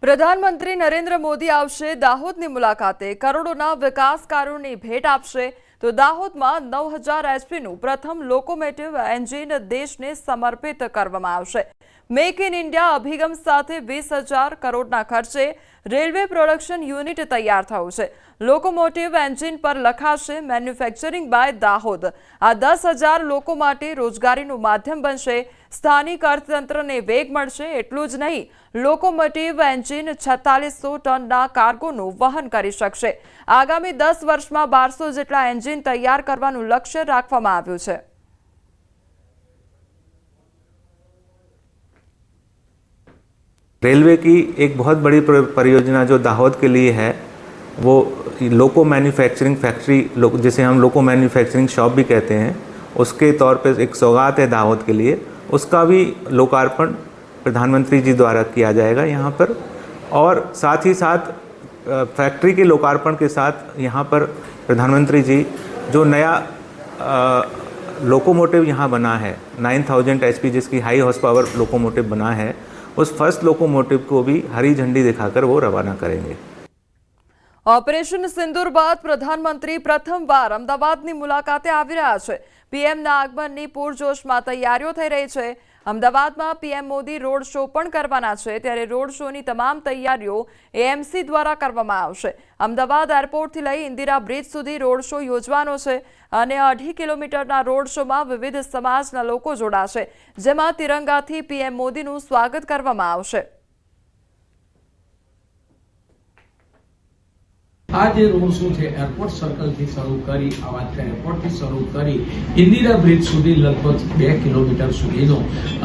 પ્રધાનમંત્રી નરેન્દ્ર મોદી આવશે દાહોદની મુલાકાતે, કરોડોના વિકાસ કાર્યોની ભેટ આપશે તો દાહોદમાં 9000 એચપીનું પ્રથમ લોકોમોટિવ એન્જિન દેશને સમર્પિત કરવામાં આવશે। મેક ઇન ઇન્ડિયા અભિગમ સાથે 20000 કરોડના ખર્ચે રેલવે પ્રોડક્શન યુનિટ તૈયાર થયું છે। લોકોમોટિવ એન્જિન પર લખાશે મેન્યુફેક્ચરિંગ બાય દાહોદ। આ 10000 લોકો માટે રોજગારીનું માધ્યમ બનશે, સ્થાનિક અર્થતંત્રને વેગ મળશે। એટલું જ નહીં, લોકોમોટિવ એન્જિન 4600 ટનના કાર્ગોનું વહન કરી શકશે। આગામી 10 વર્ષમાં 1200 જેટલા એન્જિન તૈયાર કરવાનું લક્ષ્ય રાખવામાં આવ્યું છે। रेलवे की एक बहुत बड़ी परियोजना जो दाहोद के लिए है वो लोको मैन्युफैक्चरिंग फैक्ट्री, जिसे हम लोको मैन्युफैक्चरिंग शॉप भी कहते हैं, उसके तौर पे एक सौगात है दाहोद के लिए। उसका भी लोकार्पण प्रधानमंत्री जी द्वारा किया जाएगा यहाँ पर, और साथ ही साथ फैक्ट्री के लोकार्पण के साथ यहाँ पर प्रधानमंत्री जी जो नया लोकोमोटिव यहाँ बना है 9000 एचपी जिसकी हाई हॉर्स पावर लोकोमोटिव बना है, उस फर्स्ट लोकोमोटिव को भी हरी झंडी दिखाकर वो रवाना करेंगे। ऑपरेशन सिंदूर बाद प्रधानमंत्री प्रथमवार अमदावादની મુલાકાતે આવી રહ્યા છે। પીએમના આગમનની પૂરજોશમાં તૈયારીઓ થઈ રહી છે। અમદાવાદમાં પીએમ મોદી રોડ શો પણ કરવાના છે, ત્યારે રોડ શોની તમામ તૈયારીઓ એએમસી દ્વારા કરવામાં આવશે। અમદાવાદ એરપોર્ટથી લઈ ઇન્દિરા બ્રિજ સુધી રોડ શો યોજવાનો છે અને 2.5 કિલોમીટરના રોડ શોમાં વિવિધ સમાજના લોકો જોડાશે, જેમાં તિરંગાથી પીએમ મોદીનું સ્વાગત કરવામાં આવશે। आज रोड शो है एरपोर्ट सर्कल थी शुरू करी आवाज का एरपोर्ट थी शुरू करी इंदिरा ब्रिज सुधी लगभग 2 किलोमीटर सुधीनो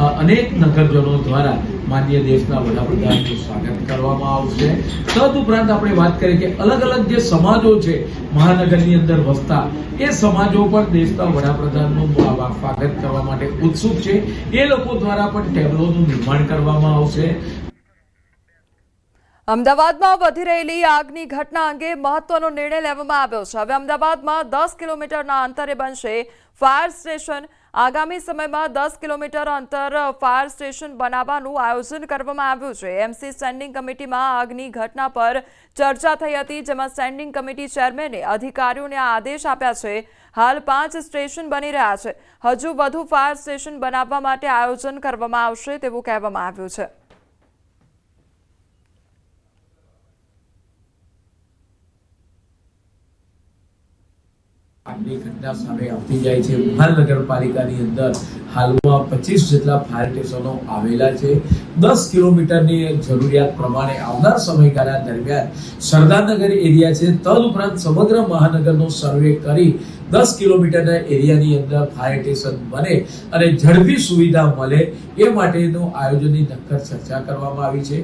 अनेक नगरजनों द्वारा माननीय देशना वडाप्रधानનું સ્વાગત કરવામાં આવશે। તદુપરાંત આપણે વાત કરીએ કે અલગ અલગ જે સમાજો છે મહાનગરની અંદર વસતા, એ સમાજો પણ દેશના વડાપ્રધાનનું સ્વાગત કરવા માટે ઉત્સુક છે। એ લોકો દ્વારા પણ ટેબલોનું નિર્માણ કરવામાં આવશે। અમદાવાદમાં વધી રહેલી આગની ઘટના અંગે મહત્વનો નિર્ણય લેવામાં આવ્યો છે। હવે અમદાવાદમાં 10 કિલોમીટરના અંતરે બનશે ફાયર સ્ટેશન। આગામી સમયમાં 10 કિલોમીટર અંતર ફાયર સ્ટેશન બનાવવાનું આયોજન કરવામાં આવ્યું છે। એમસી સ્ટેન્ડિંગ કમિટીમાં આગની ઘટના પર ચર્ચા થઈ હતી, જેમાં સ્ટેન્ડિંગ કમિટી ચેરમેને અધિકારીઓને આ આદેશ આપ્યા છે। હાલ 5 સ્ટેશન બની રહ્યા છે। હજુ વધુ ફાયર સ્ટેશન બનાવવા માટે આયોજન કરવામાં આવશે તેવું કહેવામાં આવ્યું છે। આગની ઘટના સામે આવતી જાય છે। મહાનગરપાલિકાની અંદર હાલમાં 25 જેટલા ફાયર સ્ટેશનો આવેલા છે। 10 કિલોમીટરની જરૂરિયાત પ્રમાણે આવનાર સમયગાળા દરમિયાન સરદારનગર એરિયા છે, તદુપરાંત સમગ્ર મહાનગરનો સર્વે કરી 10 કિલોમીટરના એરિયાની અંદર ફાયર સ્ટેશન બને અને ઝડપી સુવિધા મળે એ માટેનું આયોજનની નક્કર ચર્ચા કરવામાં આવી છે।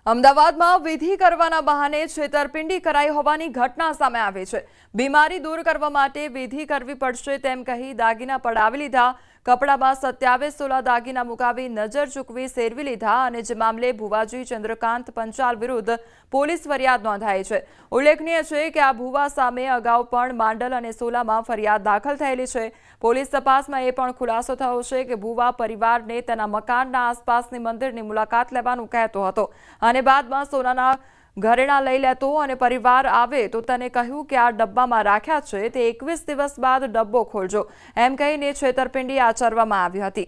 અમદાવાદમાં વિધિ કરવાના બહાને છેતરપિંડી કરાઈ હોવાની ઘટના સામે આવી છે। બીમારી દૂર કરવા માટે વિધિ કરવી પડશે તેમ કહી દાગીના પડાવી લીધા, કપડામાં 27 તોલા દાગીના મુકાવી નજર ચૂકવી સેરવી લીધા અને જે મામલે ભુવાજી ચંદ્રકાંત પંચાલ વિરુદ્ધ પોલીસ ફરિયાદ નોંધાઈ છે। ઉલ્લેખનીય છે કે આ ભુવા સામે અગાઉ પણ માંડલ અને સોલામાં ફરિયાદ દાખલ થયેલી છે। પોલીસ તપાસમાં એ પણ ખુલાસો થયો છે કે ભુવા પરિવારને તેના મકાનના આસપાસની મંદિરની મુલાકાત લેવાનું કહેતો હતો અને બાદમાં સોનાના ઘરેણા લઈ લેતો અને પરિવાર આવે તો તેને કહ્યું કે આ ડબ્બામાં રાખ્યા છે, તે 21 દિવસ બાદ ડબ્બો ખોલજો એમ કહીને છેતરપિંડી આચરવામાં આવી હતી।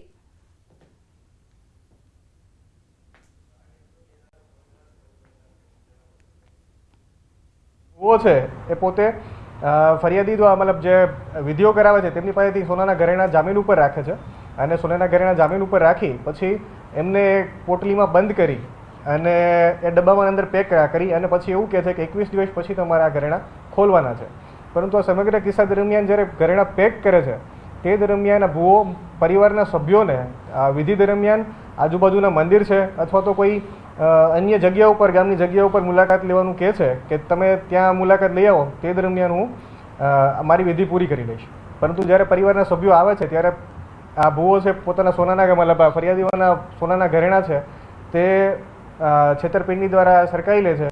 वो છે એ પોતે ફરિયાદી દ્વારા મતલબ જે વિધિઓ કરાવે છે તેમની પાસેથી સોનાના ઘરેણા જામીન ઉપર રાખે છે અને સોનાના ઘરેણા જામીન ઉપર રાખી પછી એમને પોટલીમાં બંધ કરી અને એ ડબ્બામાં અંદર પેક કરી અને પછી એવું કહે છે કે 21 દિવસ પછી તમારે આ ઘરેણા ખોલવાના છે। પરંતુ આ સમગ્ર કિસ્સા દરમિયાન જ્યારે ઘરેણા પેક કરે છે તે દરમિયાન આ ભુવો પરિવારના સભ્યોને વિધિ દરમિયાન આજુબાજુના મંદિર છે અથવા તો કોઈ અન્ય જગ્યા ઉપર, ગામની જગ્યા ઉપર મુલાકાત લેવાનું કહે છે કે તમે ત્યાં મુલાકાત લઈ આવો, તે દરમિયાન હું મારી વિધિ પૂરી કરી લઈશ। પરંતુ જ્યારે પરિવારના સભ્યો આવે છે ત્યારે આ ભુવો છે પોતાના સોનાના મતલબ ફરિયાદીઓના સોનાના ઘરેણા છે તે છેતરપિંડી દ્વારા સરકાઈ લે છે।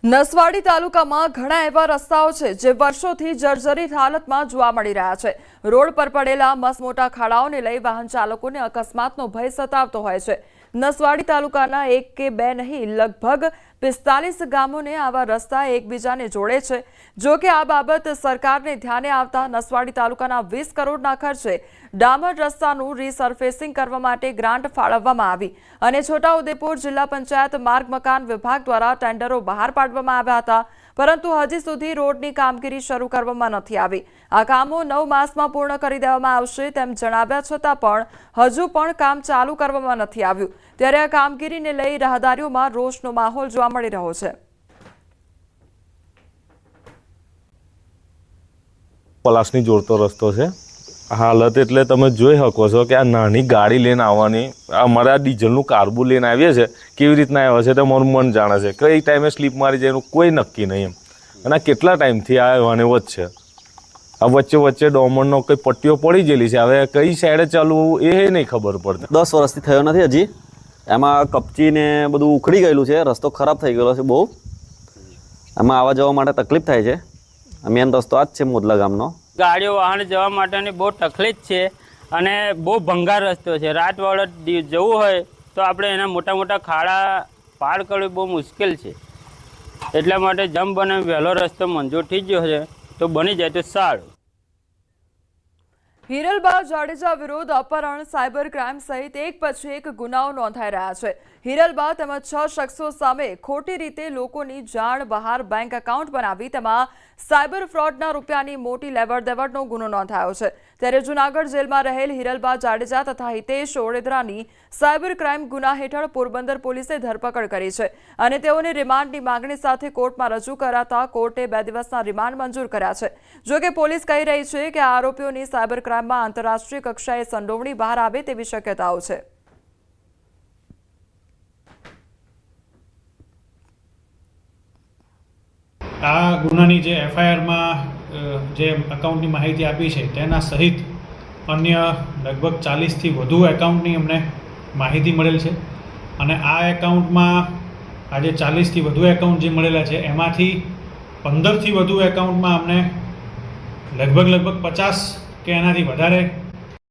નસવાડી તાલુકામાં ઘણા એવા રસ્તાઓ છે જે વર્ષોથી જર્જરિત હાલતમાં જોવા મળી રહ્યા છે। રોડ પર પડેલા મસમોટા ખાડાઓને લઈ વાહન ચાલકોને અકસ્માતનો ભય સતાવતો હોય છે। નસવાડી તાલુકાના 1 કે 2 નહીં લગભગ 45 ગામોને આવા રસ્તા એકબીજાને જોડે છે। જો કે આ બાબત સરકારને ધ્યાને આવતા નસવાડી તાલુકાના 20 કરોડના ખર્ચે ડામર રસ્તાનું રીસર્ફેસિંગ કરવા માટે ગ્રાન્ટ ફાળવવામાં આવી અને છોટાઉદેપુર જિલ્લા પંચાયત માર્ગ મકાન વિભાગ દ્વારા ટેન્ડરો બહાર પાડવામાં આવ્યા હતા, પરંતુ હજી સુધી રોડની કામગીરી શરૂ કરવામાં નથી આવી। આ કામો 9 માસમાં પૂર્ણ કરી દેવામાં આવશે તેમ જણાવ્યા છતાં પણ હજુ પણ કામ ચાલુ કરવામાં નથી આવ્યું, ત્યારે આ કામગીરીને લઈ રાહદારીઓમાં રોષનો માહોલ જોવા મળી રહ્યો છે। પલાસની જોડતો રસ્તો છે। હાલત એટલે તમે જોઈ શકો છો કે આ નાની ગાડી લઈને આવવાની, અમારે આ ડીઝલનું કાર્બુ લઈને આવીએ છીએ, કેવી રીતના આવ્યા છે તે મારું મન જાણે છે। કઈ ટાઈમે સ્લીપ મારી જાય એનું કોઈ નક્કી નહીં એમ। અને આ કેટલા ટાઈમથી આ આવવાને વચ્ચે આ વચ્ચે ડોમરનો કંઈ પટ્ટીઓ પડી ગયેલી છે, હવે કઈ સાઈડે ચાલવું એ નહીં ખબર પડતી। 10 વર્ષથી થયો નથી હજી, એમાં કપચીને બધું ઉખડી ગયેલું છે, રસ્તો ખરાબ થઈ ગયેલો છે બહુ, એમાં આવવા જવા માટે તકલીફ થાય છે। મેન રસ્તો આ જ છે મોદલા ગામનો। ગાડીઓ વાહન જવા માટેની બહુ તકલીફ છે અને બહુ ભંગાર રસ્તો છે। રાત વાળો જવું હોય તો આપણે એના મોટા મોટા ખાડા પાર કરવું બહુ મુશ્કેલ છે, એટલા માટે જેમ બને વહેલો રસ્તો મંજૂર થઈ ગયો છે તો બની જાય તો સારું। હિરલબા જાડેજા વિરુદ્ધ અપહરણ, સાયબર ક્રાઇમ સહિત એક પછી એક ગુનાઓ નોંધાઈ રહ્યા છે। હિરલબા તેમજ 6 શખ્સો સામે ખોટી રીતે લોકોની જાણ બહાર બેંક એકાઉન્ટ બનાવી તેમાં સાયબર ફ્રોડના રૂપિયાની મોટી લેવડ દેવડનો ગુનો નોંધાયો છે। ત્યારે જૂનાગઢ જેલમાં રહેલ હિરલબા જાડેજા તથા હિતેશ ઓડેદરાની સાયબર ક્રાઇમ ગુના હેઠળ પોરબંદર પોલીસે ધરપકડ કરી છે અને તેઓને રિમાન્ડની માંગણી સાથે કોર્ટમાં રજૂ કરાતા કોર્ટે 2 દિવસના રિમાન્ડ મંજૂર કર્યા છે। જો કે પોલીસ કહી રહી છે કે આરોપીઓની સાયબર ક્રાઇમમાં આંતરરાષ્ટ્રીય કક્ષાએ સંડોવણી બહાર આવે તેવી શક્યતાઓ છે। આ ગુનાની જે એફઆઈઆરમાં જે એકાઉન્ટની માહિતી આપી છે તેના સહિત અન્ય લગભગ 40થી વધુ એકાઉન્ટની અમને માહિતી મળેલ છે અને આ એકાઉન્ટમાં આજે 40થી વધુ એકાઉન્ટ જે મળેલા છે એમાંથી 15થી વધુ એકાઉન્ટમાં અમને લગભગ 50 કે એનાથી વધારે